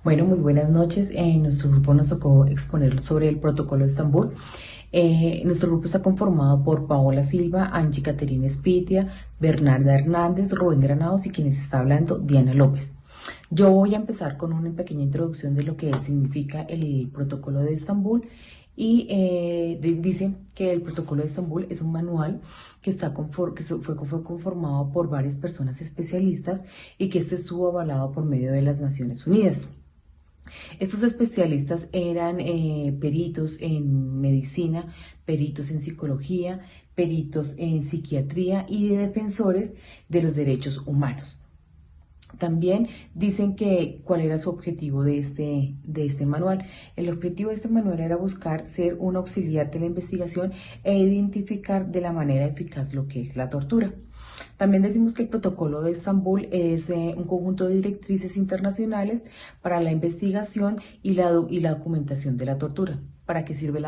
Bueno, muy buenas noches. En nuestro grupo nos tocó exponer sobre el protocolo de Estambul. Nuestro grupo está conformado por Paola Silva, Angie Caterina Espitia, Bernarda Hernández, Rubén Granados y quienes está hablando, Diana López. Yo voy a empezar con una pequeña introducción de lo que significa el protocolo de Estambul y dice que el protocolo de Estambul es un manual fue conformado por varias personas especialistas y que este estuvo avalado por medio de las Naciones Unidas. Estos especialistas eran peritos en medicina, peritos en psicología, peritos en psiquiatría y defensores de los derechos humanos. También dicen que cuál era su objetivo de este manual. El objetivo de este manual era buscar ser un auxiliar de la investigación e identificar de la manera eficaz lo que es la tortura. También decimos que el protocolo de Estambul es un conjunto de directrices internacionales para la investigación y la documentación de la tortura. ¿Para qué sirve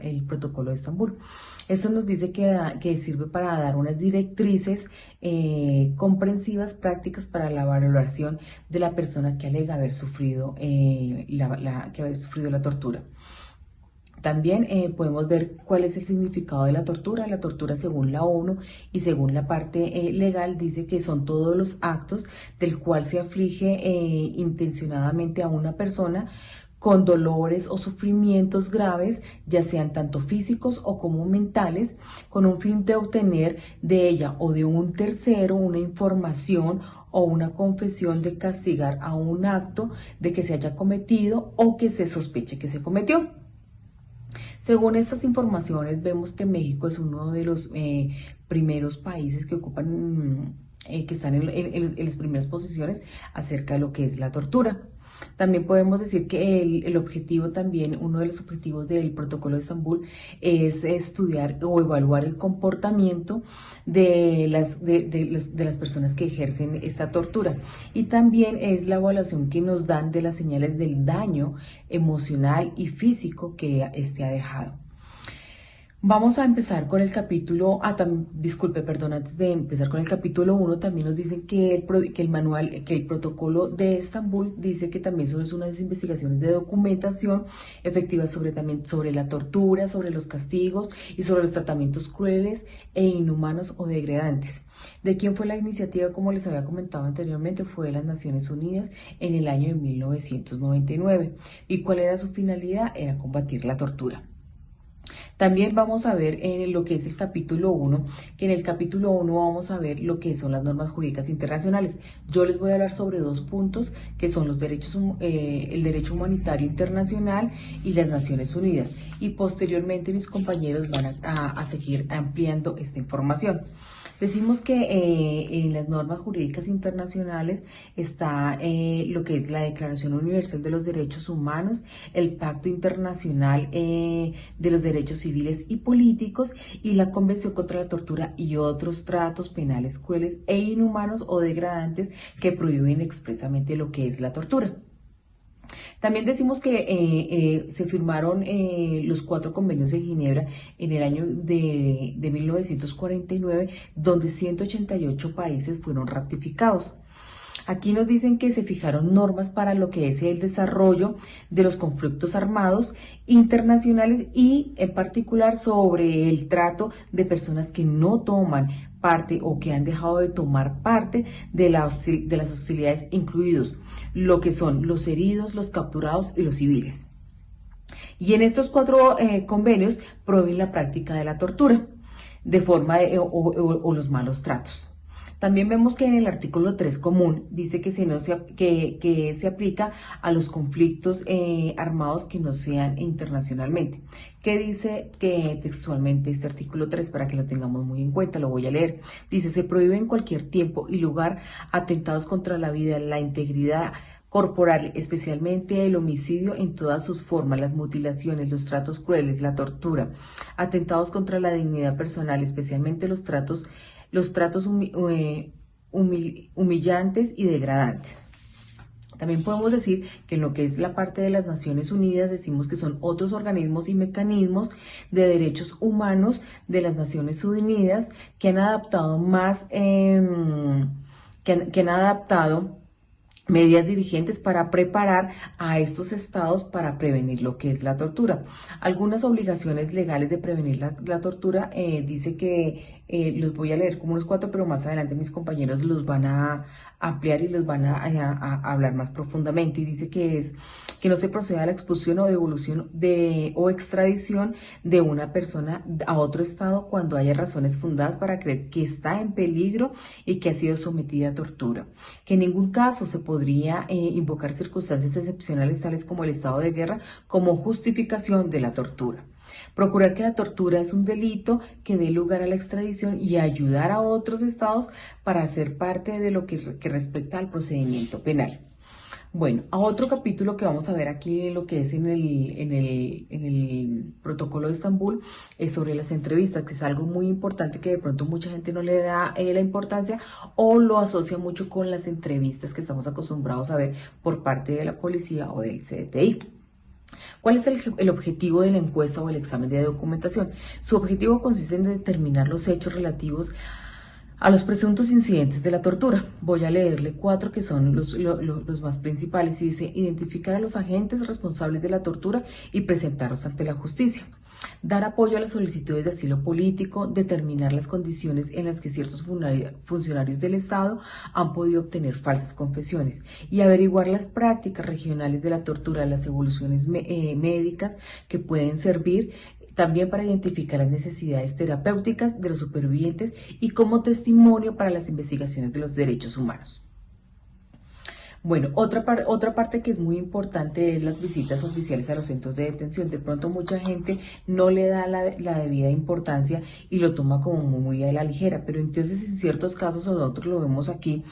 el protocolo de Estambul? Esto nos dice que sirve para dar unas directrices comprensivas, prácticas para la valoración de la persona que alega haber sufrido, la tortura. También podemos ver cuál es el significado de la tortura. La tortura, según la ONU y según la parte legal, dice que son todos los actos del cual se aflige intencionadamente a una persona con dolores o sufrimientos graves, ya sean tanto físicos o como mentales, con un fin de obtener de ella o de un tercero una información o una confesión de castigar a un acto de que se haya cometido o que se sospeche que se cometió. Según estas informaciones, vemos que México es uno de los primeros países que ocupan, que están en las primeras posiciones acerca de lo que es la tortura. También podemos decir que el objetivo también, uno de los objetivos del protocolo de Estambul es estudiar o evaluar el comportamiento de las personas que ejercen esta tortura. Y también es la evaluación que nos dan de las señales del daño emocional y físico que este ha dejado. Vamos a empezar con el capítulo, disculpe, perdón, antes de empezar con el capítulo 1, también nos dicen que el manual, que el protocolo de Estambul dice que también son unas investigaciones de documentación efectiva sobre la tortura, sobre los castigos y sobre los tratamientos crueles e inhumanos o degradantes. ¿De quién fue la iniciativa? Como les había comentado anteriormente, fue de las Naciones Unidas en el año de 1999. ¿Y cuál era su finalidad? Era combatir la tortura. También vamos a ver en lo que es el capítulo 1, que en el capítulo 1 vamos a ver lo que son las normas jurídicas internacionales. Yo les voy a hablar sobre dos puntos, que son los derechos, el derecho humanitario internacional y las Naciones Unidas. Y posteriormente mis compañeros van a seguir ampliando esta información. Decimos que en las normas jurídicas internacionales está lo que es la Declaración Universal de los Derechos Humanos, el Pacto Internacional de los Derechos Civiles y Políticos y la Convención contra la Tortura y otros tratos penales crueles e inhumanos o degradantes que prohíben expresamente lo que es la tortura. También decimos que se firmaron los 4 convenios de Ginebra en el año de 1949, donde 188 países fueron ratificados. Aquí nos dicen que se fijaron normas para lo que es el desarrollo de los conflictos armados internacionales y en particular sobre el trato de personas que no toman parte o que han dejado de tomar parte de las hostilidades, incluidos lo que son los heridos, los capturados y los civiles. Y en estos 4 convenios prohíben la práctica de la tortura de forma o los malos tratos. También vemos que en el artículo 3 común dice que se aplica a los conflictos armados que no sean internacionalmente. ¿Qué dice que textualmente este artículo 3 para que lo tengamos muy en cuenta? Lo voy a leer. Dice, se prohíbe en cualquier tiempo y lugar atentados contra la vida, la integridad corporal, especialmente el homicidio en todas sus formas, las mutilaciones, los tratos crueles, la tortura, atentados contra la dignidad personal, especialmente los tratos humillantes y degradantes. También podemos decir que en lo que es la parte de las Naciones Unidas decimos que son otros organismos y mecanismos de derechos humanos de las Naciones Unidas que han adaptado medidas dirigentes para preparar a estos estados para prevenir lo que es la tortura. Algunas obligaciones legales de prevenir la tortura, dice que los voy a leer como unos cuatro, pero más adelante mis compañeros los van a ampliar y los van a hablar más profundamente. Y dice que es que no se proceda a la expulsión o devolución o extradición de una persona a otro estado cuando haya razones fundadas para creer que está en peligro y que ha sido sometida a tortura. Que en ningún caso se podría invocar circunstancias excepcionales tales como el estado de guerra como justificación de la tortura. Procurar que la tortura es un delito que dé lugar a la extradición y ayudar a otros estados para hacer parte de lo que respecta al procedimiento penal. Bueno, a otro capítulo que vamos a ver aquí, lo que es en el protocolo de Estambul, es sobre las entrevistas, que es algo muy importante que de pronto mucha gente no le da la importancia o lo asocia mucho con las entrevistas que estamos acostumbrados a ver por parte de la policía o del CTI. ¿Cuál es el objetivo de la encuesta o el examen de documentación? Su objetivo consiste en determinar los hechos relativos a los presuntos incidentes de la tortura. Voy a leerle cuatro que son los más principales y dice: identificar a los agentes responsables de la tortura y presentarlos ante la justicia. Dar apoyo a las solicitudes de asilo político, determinar las condiciones en las que ciertos funcionarios del Estado han podido obtener falsas confesiones y averiguar las prácticas regionales de la tortura, las evoluciones médicas que pueden servir también para identificar las necesidades terapéuticas de los supervivientes y como testimonio para las investigaciones de los derechos humanos. Bueno, otra parte que es muy importante es las visitas oficiales a los centros de detención. De pronto mucha gente no le da la debida importancia y lo toma como muy a la ligera, pero entonces en ciertos casos, nosotros lo vemos aquí,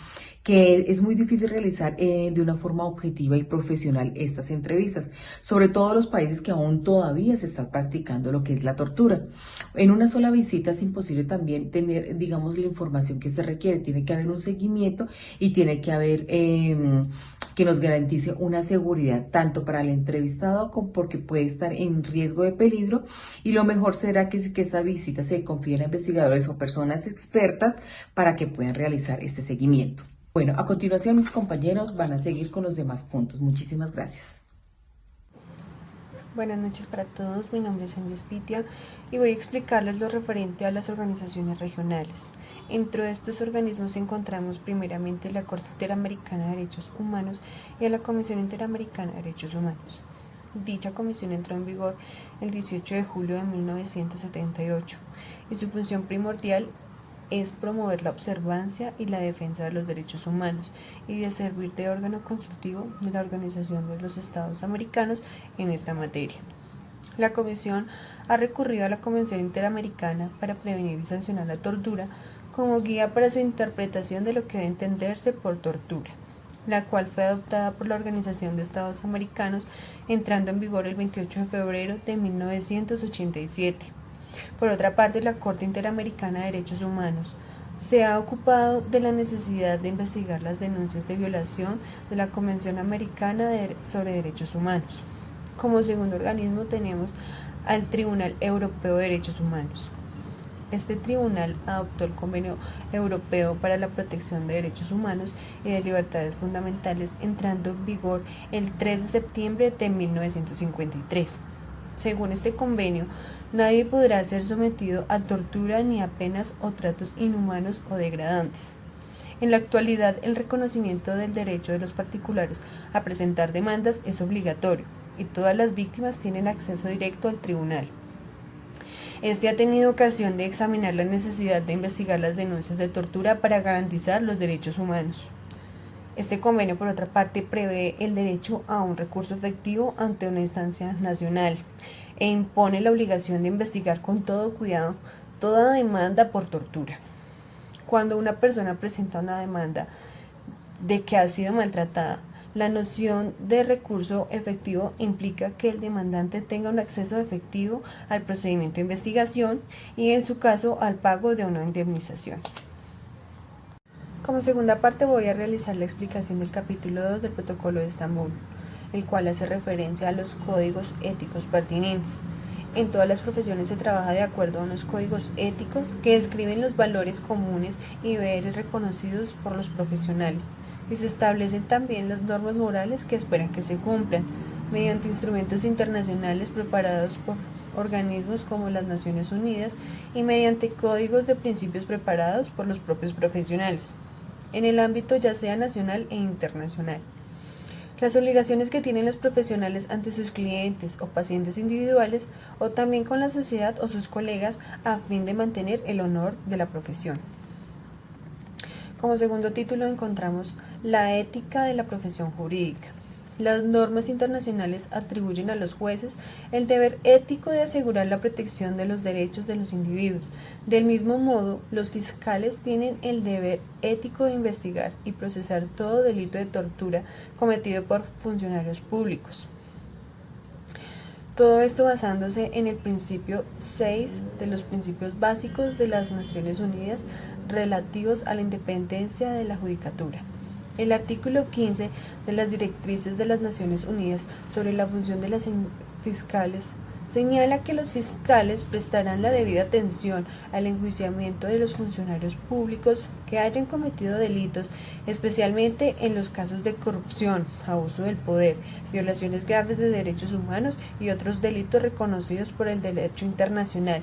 que es muy difícil realizar de una forma objetiva y profesional estas entrevistas, sobre todo en los países que aún todavía se está practicando lo que es la tortura. En una sola visita es imposible también tener, digamos, la información que se requiere. Tiene que haber un seguimiento y tiene que haber que nos garantice una seguridad tanto para el entrevistado como porque puede estar en riesgo de peligro, y lo mejor será que esta visita se confíe a investigadores o personas expertas para que puedan realizar este seguimiento. Bueno, a continuación mis compañeros van a seguir con los demás puntos. Muchísimas gracias. Buenas noches para todos, mi nombre es Angie Spitia y voy a explicarles lo referente a las organizaciones regionales. Dentro de estos organismos encontramos primeramente la Corte Interamericana de Derechos Humanos y a la Comisión Interamericana de Derechos Humanos. Dicha comisión entró en vigor el 18 de julio de 1978 y su función primordial es promover la observancia y la defensa de los derechos humanos y de servir de órgano consultivo de la Organización de los Estados Americanos en esta materia. La Comisión ha recurrido a la Convención Interamericana para prevenir y sancionar la tortura como guía para su interpretación de lo que debe entenderse por tortura, la cual fue adoptada por la Organización de Estados Americanos entrando en vigor el 28 de febrero de 1987. Por otra parte, la Corte Interamericana de Derechos Humanos se ha ocupado de la necesidad de investigar las denuncias de violación de la Convención Americana sobre Derechos Humanos. Como segundo organismo tenemos al Tribunal Europeo de Derechos Humanos. Este tribunal adoptó el Convenio Europeo para la Protección de Derechos Humanos y de Libertades Fundamentales, entrando en vigor el 3 de septiembre de 1953. Según este convenio, nadie podrá ser sometido a tortura ni a penas o tratos inhumanos o degradantes. En la actualidad, el reconocimiento del derecho de los particulares a presentar demandas es obligatorio y todas las víctimas tienen acceso directo al tribunal. Este ha tenido ocasión de examinar la necesidad de investigar las denuncias de tortura para garantizar los derechos humanos. Este convenio, por otra parte, prevé el derecho a un recurso efectivo ante una instancia nacional e impone la obligación de investigar con todo cuidado toda demanda por tortura. Cuando una persona presenta una demanda de que ha sido maltratada, la noción de recurso efectivo implica que el demandante tenga un acceso efectivo al procedimiento de investigación y, en su caso, al pago de una indemnización. Como segunda parte voy a realizar la explicación del capítulo 2 del Protocolo de Estambul, el cual hace referencia a los códigos éticos pertinentes. En todas las profesiones se trabaja de acuerdo a unos códigos éticos que describen los valores comunes y deberes reconocidos por los profesionales, y se establecen también las normas morales que esperan que se cumplan, mediante instrumentos internacionales preparados por organismos como las Naciones Unidas y mediante códigos de principios preparados por los propios profesionales, en el ámbito ya sea nacional e internacional. Las obligaciones que tienen los profesionales ante sus clientes o pacientes individuales o también con la sociedad o sus colegas a fin de mantener el honor de la profesión. Como segundo título encontramos la ética de la profesión jurídica. Las normas internacionales atribuyen a los jueces el deber ético de asegurar la protección de los derechos de los individuos. Del mismo modo, los fiscales tienen el deber ético de investigar y procesar todo delito de tortura cometido por funcionarios públicos. Todo esto basándose en el principio 6 de los principios básicos de las Naciones Unidas relativos a la independencia de la judicatura. El artículo 15 de las directrices de las Naciones Unidas sobre la función de los fiscales señala que los fiscales prestarán la debida atención al enjuiciamiento de los funcionarios públicos que hayan cometido delitos, especialmente en los casos de corrupción, abuso del poder, violaciones graves de derechos humanos y otros delitos reconocidos por el derecho internacional,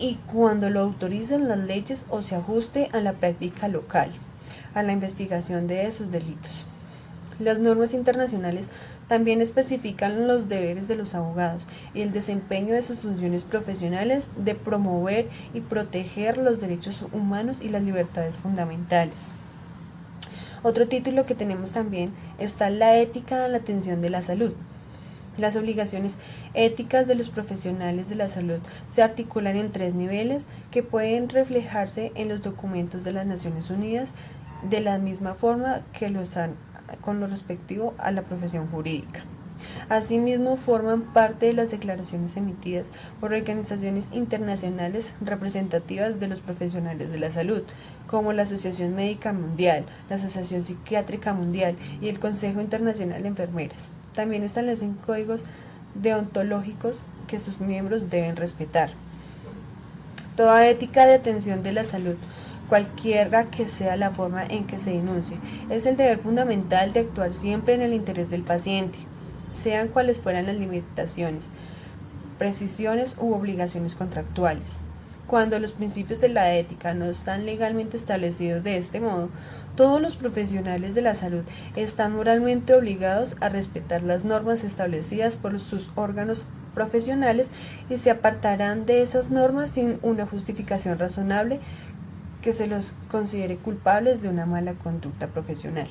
y cuando lo autoricen las leyes o se ajuste a la práctica local, a la investigación de esos delitos. Las normas internacionales también especifican los deberes de los abogados y el desempeño de sus funciones profesionales de promover y proteger los derechos humanos y las libertades fundamentales. Otro título que tenemos también está la ética en la atención de la salud. Las obligaciones éticas de los profesionales de la salud se articulan en 3 niveles que pueden reflejarse en los documentos de las Naciones Unidas de la misma forma que lo están con lo respectivo a la profesión jurídica. Asimismo, forman parte de las declaraciones emitidas por organizaciones internacionales representativas de los profesionales de la salud, como la Asociación Médica Mundial, la Asociación Psiquiátrica Mundial y el Consejo Internacional de Enfermeras. También establecen códigos deontológicos que sus miembros deben respetar. Toda ética de atención de la salud, cualquiera que sea la forma en que se denuncie, es el deber fundamental de actuar siempre en el interés del paciente, sean cuales fueran las limitaciones, precisiones u obligaciones contractuales. Cuando los principios de la ética no están legalmente establecidos de este modo, todos los profesionales de la salud están moralmente obligados a respetar las normas establecidas por sus órganos profesionales y se apartarán de esas normas sin una justificación razonable que se los considere culpables de una mala conducta profesional.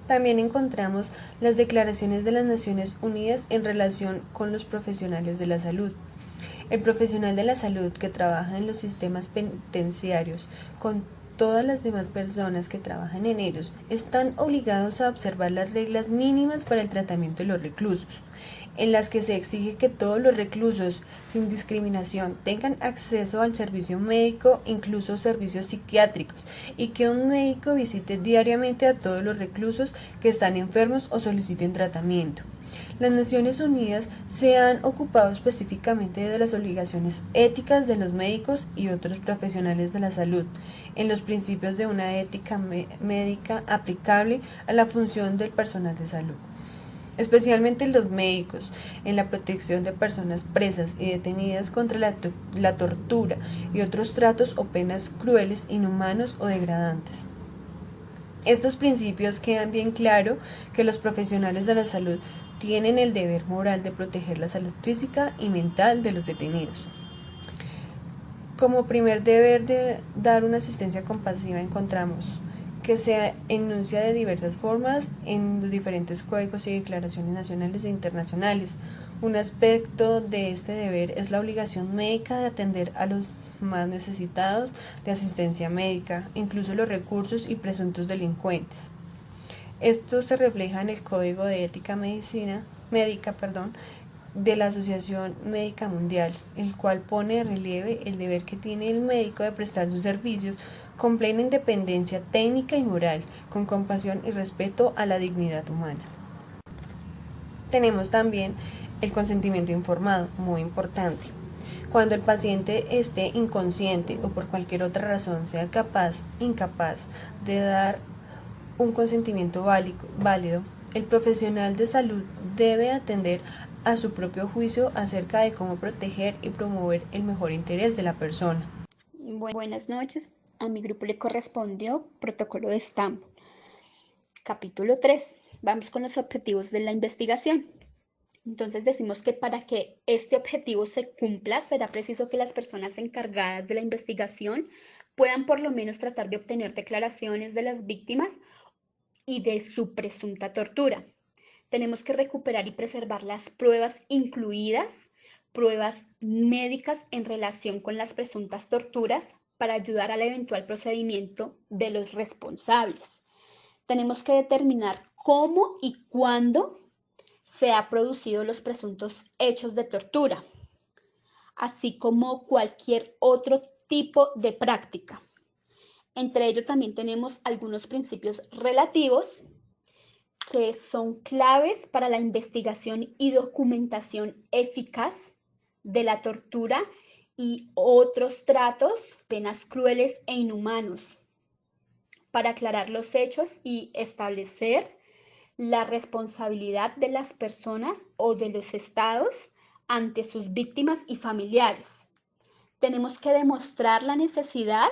También encontramos las declaraciones de las Naciones Unidas en relación con los profesionales de la salud. El profesional de la salud que trabaja en los sistemas penitenciarios con todas las demás personas que trabajan en ellos están obligados a observar las reglas mínimas para el tratamiento de los reclusos, en las que se exige que todos los reclusos, sin discriminación, tengan acceso al servicio médico, incluso servicios psiquiátricos, y que un médico visite diariamente a todos los reclusos que están enfermos o soliciten tratamiento. Las Naciones Unidas se han ocupado específicamente de las obligaciones éticas de los médicos y otros profesionales de la salud, en los principios de una ética médica aplicable a la función del personal de salud, especialmente los médicos, en la protección de personas presas y detenidas contra la tortura y otros tratos o penas crueles, inhumanos o degradantes. Estos principios quedan bien claro que los profesionales de la salud tienen el deber moral de proteger la salud física y mental de los detenidos. Como primer deber de dar una asistencia compasiva encontramos que se enuncia de diversas formas en los diferentes códigos y declaraciones nacionales e internacionales. Un aspecto de este deber es la obligación médica de atender a los más necesitados de asistencia médica, incluso los recursos y presuntos delincuentes. Esto se refleja en el Código de Ética Médica, de la Asociación Médica Mundial, el cual pone en relieve el deber que tiene el médico de prestar sus servicios con plena independencia técnica y moral, con compasión y respeto a la dignidad humana. Tenemos también el consentimiento informado, muy importante. Cuando el paciente esté inconsciente o por cualquier otra razón sea incapaz de dar un consentimiento válido, el profesional de salud debe atender a su propio juicio acerca de cómo proteger y promover el mejor interés de la persona. Buenas noches. A mi grupo le correspondió Protocolo de Estambul. Capítulo 3. Vamos con los objetivos de la investigación. Entonces decimos que para que este objetivo se cumpla, será preciso que las personas encargadas de la investigación puedan por lo menos tratar de obtener declaraciones de las víctimas y de su presunta tortura. Tenemos que recuperar y preservar las pruebas incluidas, pruebas médicas en relación con las presuntas torturas para ayudar al eventual procedimiento de los responsables. Tenemos que determinar cómo y cuándo se han producido los presuntos hechos de tortura, así como cualquier otro tipo de práctica. Entre ellos también tenemos algunos principios relativos que son claves para la investigación y documentación eficaz de la tortura y otros tratos, penas crueles e inhumanos, para aclarar los hechos y establecer la responsabilidad de las personas o de los estados ante sus víctimas y familiares. Tenemos que demostrar la necesidad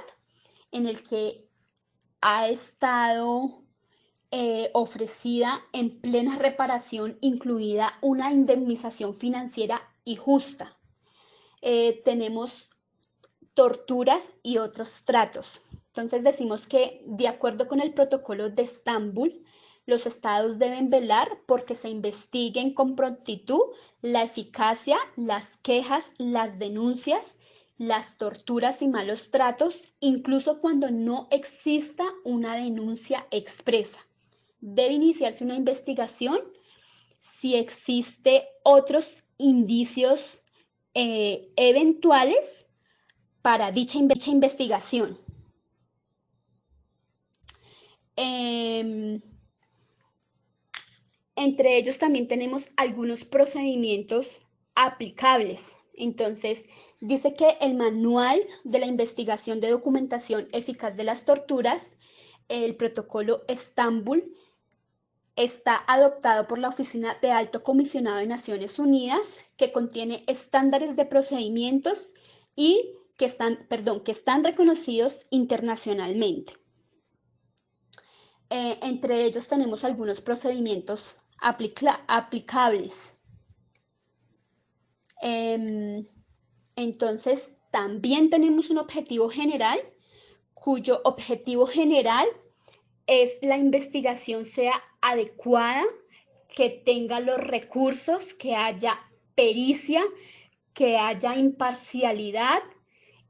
en el que ha estado ofrecida en plena reparación, incluida una indemnización financiera y justa. Tenemos torturas y otros tratos. Entonces decimos que de acuerdo con el protocolo de Estambul, los estados deben velar porque se investiguen con prontitud la eficacia, las quejas, las denuncias, las torturas y malos tratos, incluso cuando no exista una denuncia expresa. Debe iniciarse una investigación si existe otros indicios eventuales para dicha investigación. Entre ellos también tenemos algunos procedimientos aplicables. Entonces, dice que el manual de la investigación de documentación eficaz de las torturas, el protocolo Estambul, está adoptado por la Oficina de Alto Comisionado de Naciones Unidas, que contiene estándares de procedimientos y que están reconocidos internacionalmente. Entre ellos tenemos algunos procedimientos aplicables. Entonces, también tenemos un objetivo general, cuyo objetivo general es la investigación sea adecuada, que tenga los recursos, que haya pericia, que haya imparcialidad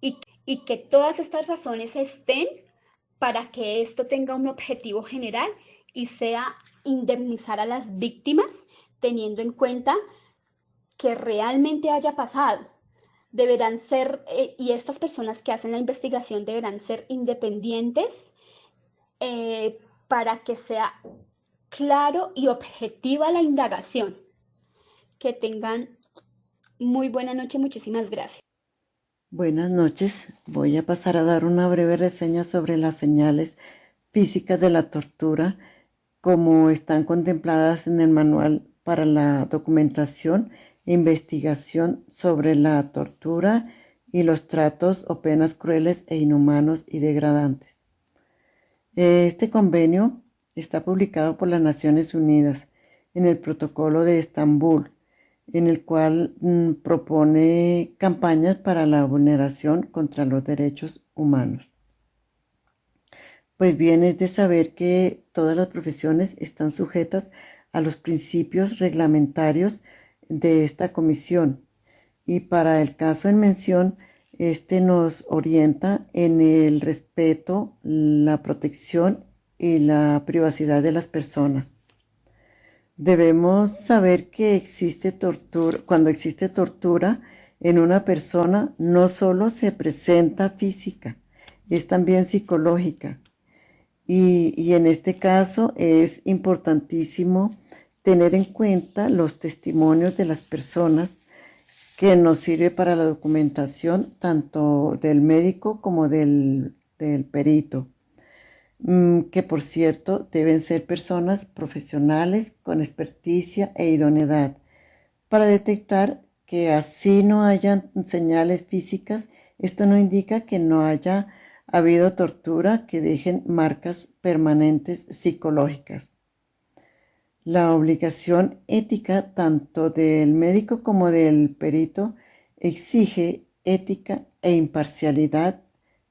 y que todas estas razones estén para que esto tenga un objetivo general y sea indemnizar a las víctimas teniendo en cuenta que realmente haya pasado. Deberán ser, y estas personas que hacen la investigación deberán ser independientes para que sea claro y objetiva la indagación. Que tengan muy buena noche, muchísimas gracias. Buenas noches, voy a pasar a dar una breve reseña sobre las señales físicas de la tortura como están contempladas en el manual para la documentación e investigación sobre la tortura y los tratos o penas crueles e inhumanos y degradantes. Este convenio está publicado por las Naciones Unidas en el Protocolo de Estambul, en el cual propone campañas para la vulneración contra los derechos humanos. Pues bien, es de saber que todas las profesiones están sujetas a los principios reglamentarios de esta comisión, y para el caso en mención, este nos orienta en el respeto, la protección y la privacidad de las personas. Debemos saber que existe tortura. Cuando existe tortura en una persona, no solo se presenta física, es también psicológica. Y en este caso es importantísimo tener en cuenta los testimonios de las personas que nos sirve para la documentación tanto del médico como del perito, que por cierto deben ser personas profesionales con experticia e idoneidad para detectar que así no hayan señales físicas. Esto no indica que no haya habido tortura que dejen marcas permanentes psicológicas. La obligación ética tanto del médico como del perito exige ética e imparcialidad,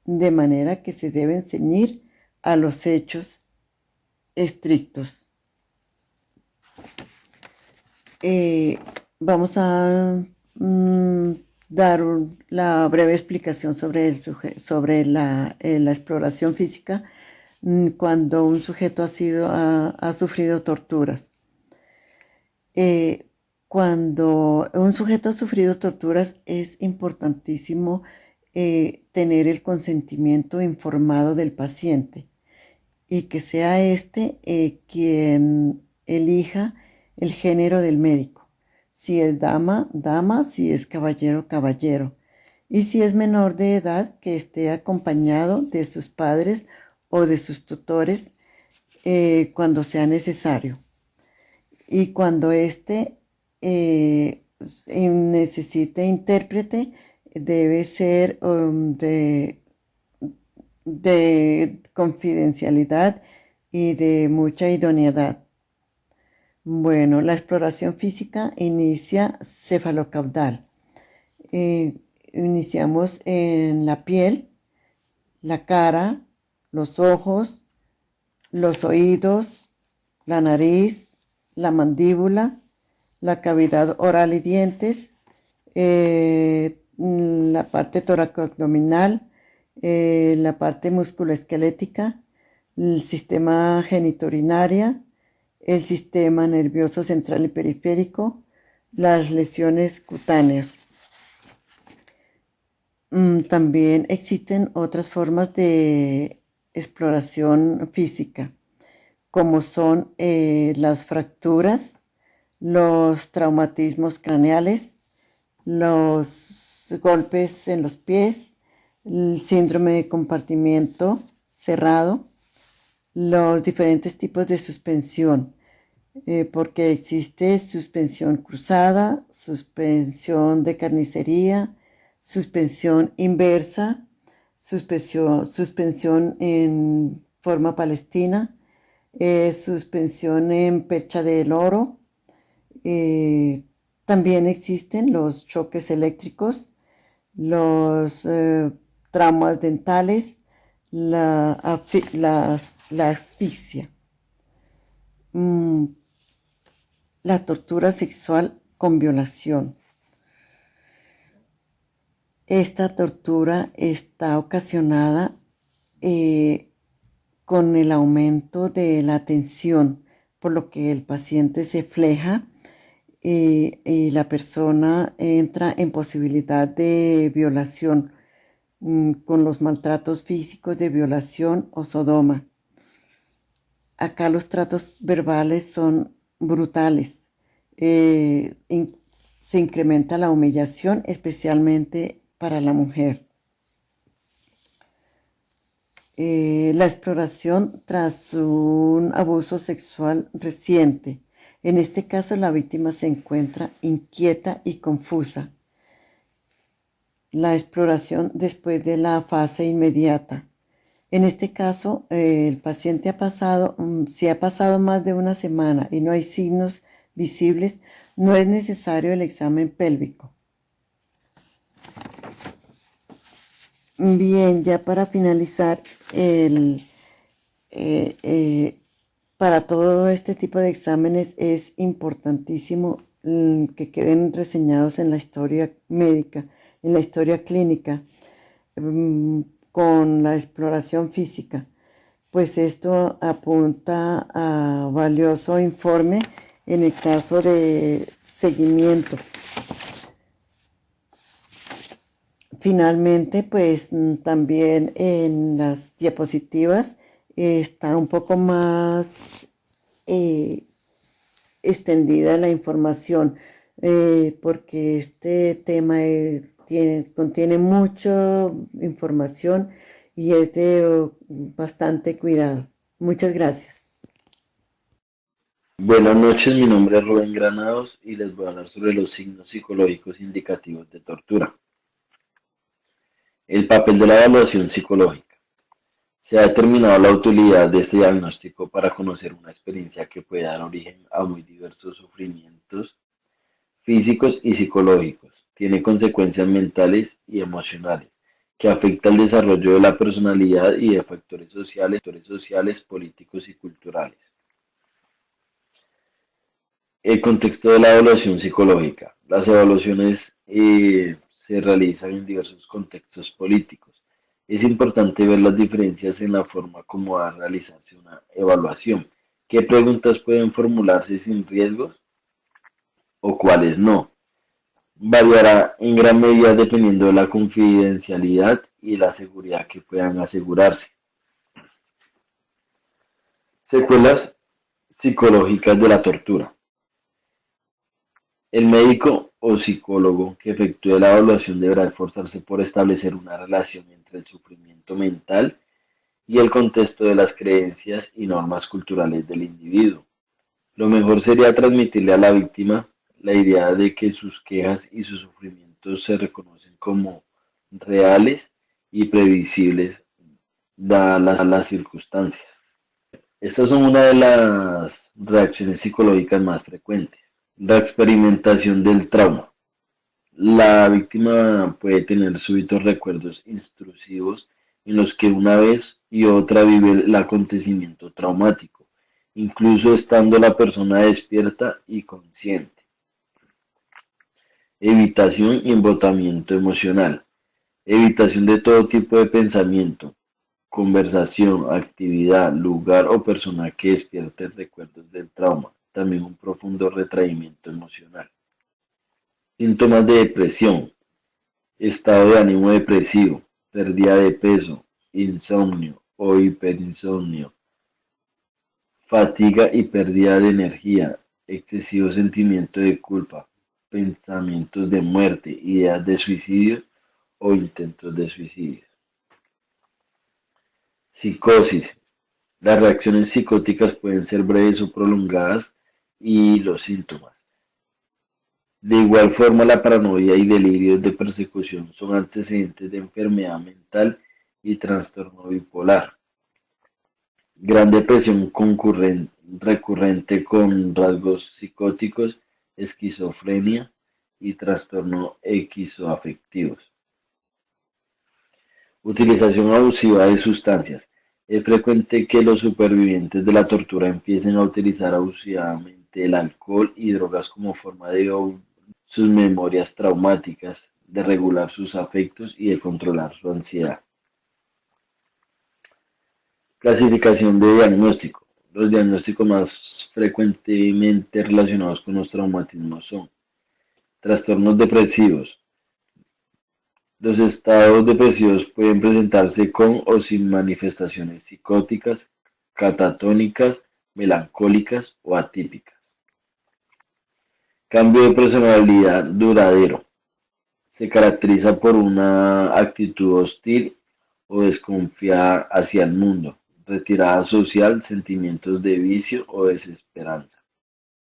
de manera que se deben ceñir a los hechos estrictos. Vamos a dar la breve explicación sobre la exploración física cuando un sujeto ha sufrido torturas. Cuando un sujeto ha sufrido torturas es importantísimo tener el consentimiento informado del paciente y que sea éste quien elija el género del médico. Si es dama, dama; si es caballero, caballero. Y si es menor de edad, que esté acompañado de sus padres o de sus tutores cuando sea necesario. Y cuando éste necesite intérprete, debe ser de confidencialidad y de mucha idoneidad. Bueno, la exploración física inicia cefalocaudal. Iniciamos en la piel, la cara, los ojos, los oídos, la nariz, la mandíbula, la cavidad oral y dientes, la parte toracoabdominal, la parte musculoesquelética, el sistema genitourinario, el sistema nervioso central y periférico, las lesiones cutáneas. También existen otras formas de exploración física, como son las fracturas, los traumatismos craneales, los golpes en los pies, el síndrome de compartimiento cerrado, los diferentes tipos de suspensión, porque existe suspensión cruzada, suspensión de carnicería, suspensión inversa, suspensión en forma palestina, suspensión en percha de loro. También existen los choques eléctricos, los traumas dentales, la asfixia. La tortura sexual con violación. Esta tortura está ocasionada con el aumento de la tensión, por lo que el paciente se fleja y la persona entra en posibilidad de violación con los maltratos físicos de violación o sodoma. Acá los tratos verbales son brutales. Se incrementa la humillación, especialmente para la mujer. La exploración tras un abuso sexual reciente. En este caso, la víctima se encuentra inquieta y confusa. La exploración después de la fase inmediata. En este caso, el paciente si ha pasado más de una semana y no hay signos visibles, no es necesario el examen pélvico. Bien, ya para finalizar, para todo este tipo de exámenes es importantísimo que queden reseñados en la historia médica, en la historia clínica, con la exploración física, pues esto apunta a valioso informe en el caso de seguimiento. Finalmente, pues también en las diapositivas está un poco más extendida la información. porque este tema contiene mucha información y es de bastante cuidado. Muchas gracias. Buenas noches, mi nombre es Rubén Granados y les voy a hablar sobre los signos psicológicos indicativos de tortura. El papel de la evaluación psicológica. Se ha determinado la utilidad de este diagnóstico para conocer una experiencia que puede dar origen a muy diversos sufrimientos físicos y psicológicos. Tiene consecuencias mentales y emocionales que afectan el desarrollo de la personalidad y de factores sociales, políticos y culturales. El contexto de la evaluación psicológica. Las evaluaciones se realizan en diversos contextos políticos. Es importante ver las diferencias en la forma como va a realizarse una evaluación. ¿Qué preguntas pueden formularse sin riesgos o cuáles no? Variará en gran medida dependiendo de la confidencialidad y la seguridad que puedan asegurarse. Secuelas psicológicas de la tortura. El médico o psicólogo que efectúe la evaluación deberá esforzarse por establecer una relación entre el sufrimiento mental y el contexto de las creencias y normas culturales del individuo. Lo mejor sería transmitirle a la víctima la idea de que sus quejas y sus sufrimientos se reconocen como reales y previsibles dadas las circunstancias. Estas son una de las reacciones psicológicas más frecuentes. La experimentación del trauma. La víctima puede tener súbitos recuerdos intrusivos en los que una vez y otra vive el acontecimiento traumático, incluso estando la persona despierta y consciente. Evitación y embotamiento emocional. Evitación de todo tipo de pensamiento, conversación, actividad, lugar o persona que despierte recuerdos del trauma. También un profundo retraimiento emocional. Síntomas de depresión, estado de ánimo depresivo, pérdida de peso, insomnio o hiperinsomnio, fatiga y pérdida de energía, excesivo sentimiento de culpa, pensamientos de muerte, ideas de suicidio o intentos de suicidio. Psicosis. Las reacciones psicóticas pueden ser breves o prolongadas y los síntomas. De igual forma, la paranoia y delirios de persecución son antecedentes de enfermedad mental y trastorno bipolar. Gran depresión recurrente con rasgos psicóticos, esquizofrenia y trastorno esquizoafectivos. Utilización abusiva de sustancias. Es frecuente que los supervivientes de la tortura empiecen a utilizar abusivamente el alcohol y drogas como forma de sus memorias traumáticas, de regular sus afectos y de controlar su ansiedad. Clasificación de diagnóstico. Los diagnósticos más frecuentemente relacionados con los traumatismos son trastornos depresivos. Los estados depresivos pueden presentarse con o sin manifestaciones psicóticas, catatónicas, melancólicas o atípicas. Cambio de personalidad duradero. Se caracteriza por una actitud hostil o desconfiada hacia el mundo, retirada social, sentimientos de vicio o desesperanza.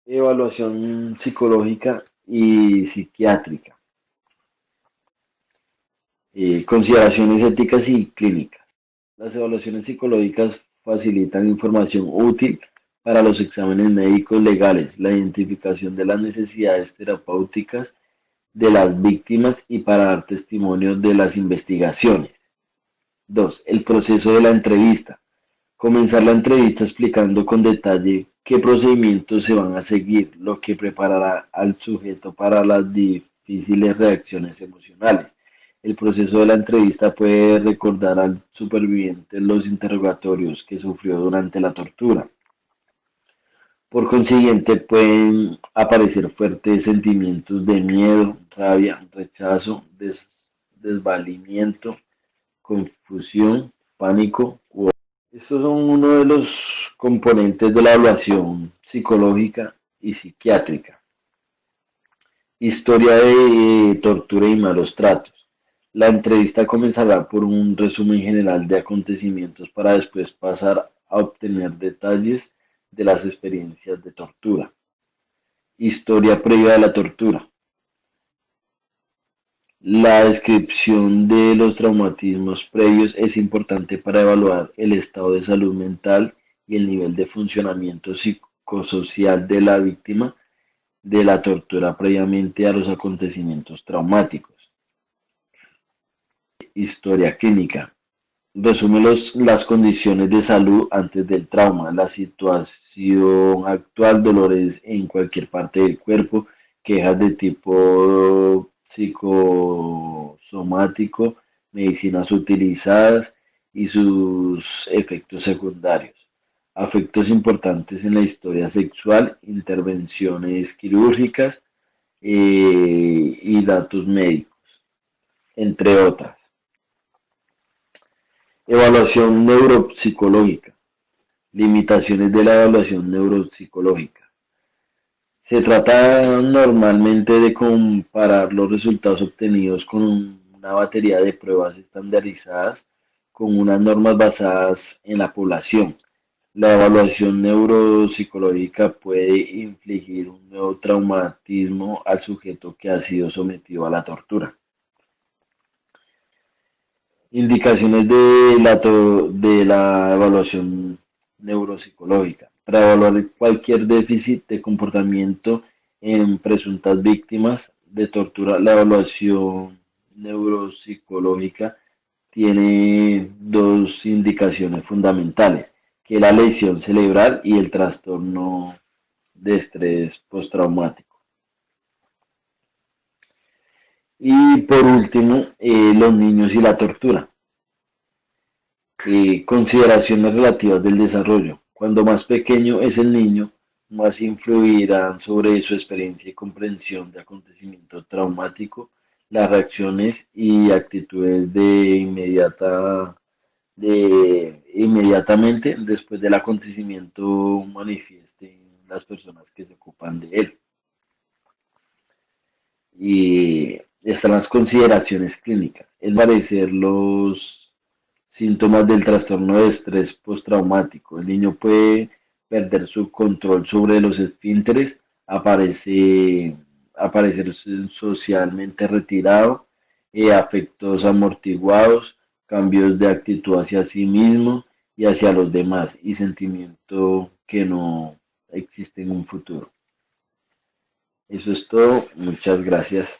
Evaluación psicológica y psiquiátrica. Consideraciones éticas y clínicas. Las evaluaciones psicológicas facilitan información útil para los exámenes médicos legales, la identificación de las necesidades terapéuticas de las víctimas y para dar testimonio de las investigaciones. 2. El proceso de la entrevista. Comenzar la entrevista explicando con detalle qué procedimientos se van a seguir, lo que preparará al sujeto para las difíciles reacciones emocionales. El proceso de la entrevista puede recordar al superviviente los interrogatorios que sufrió durante la tortura. Por consiguiente, pueden aparecer fuertes sentimientos de miedo, rabia, rechazo, desvalimiento, confusión, pánico u odio. Estos son uno de los componentes de la evaluación psicológica y psiquiátrica. Historia de tortura y malos tratos. La entrevista comenzará por un resumen general de acontecimientos para después pasar a obtener detalles de las experiencias de tortura. Historia previa de la tortura. La descripción de los traumatismos previos es importante para evaluar el estado de salud mental y el nivel de funcionamiento psicosocial de la víctima de la tortura previamente a los acontecimientos traumáticos. Historia clínica. Resume las condiciones de salud antes del trauma, la situación actual, dolores en cualquier parte del cuerpo, quejas de tipo psicosomático, medicinas utilizadas y sus efectos secundarios. Afectos importantes en la historia sexual, intervenciones quirúrgicas y datos médicos, entre otras. Evaluación neuropsicológica. Limitaciones de la evaluación neuropsicológica. Se trata normalmente de comparar los resultados obtenidos con una batería de pruebas estandarizadas con unas normas basadas en la población. La evaluación neuropsicológica puede infligir un nuevo traumatismo al sujeto que ha sido sometido a la tortura. Indicaciones de la evaluación neuropsicológica. Para evaluar cualquier déficit de comportamiento en presuntas víctimas de tortura, la evaluación neuropsicológica tiene dos indicaciones fundamentales, que es la lesión cerebral y el trastorno de estrés postraumático. Y por último, los niños y la tortura. Consideraciones relativas del desarrollo. Cuando más pequeño es el niño, más influirán sobre su experiencia y comprensión de acontecimiento traumático, las reacciones y actitudes inmediatamente después del acontecimiento manifiesten las personas que se ocupan de él. Y están las consideraciones clínicas. Es parecer los síntomas del trastorno de estrés postraumático. El niño puede perder su control sobre los esfínteres, aparecer socialmente retirado, afectos amortiguados, cambios de actitud hacia sí mismo y hacia los demás y sentimiento que no existe en un futuro. Eso es todo. Muchas gracias.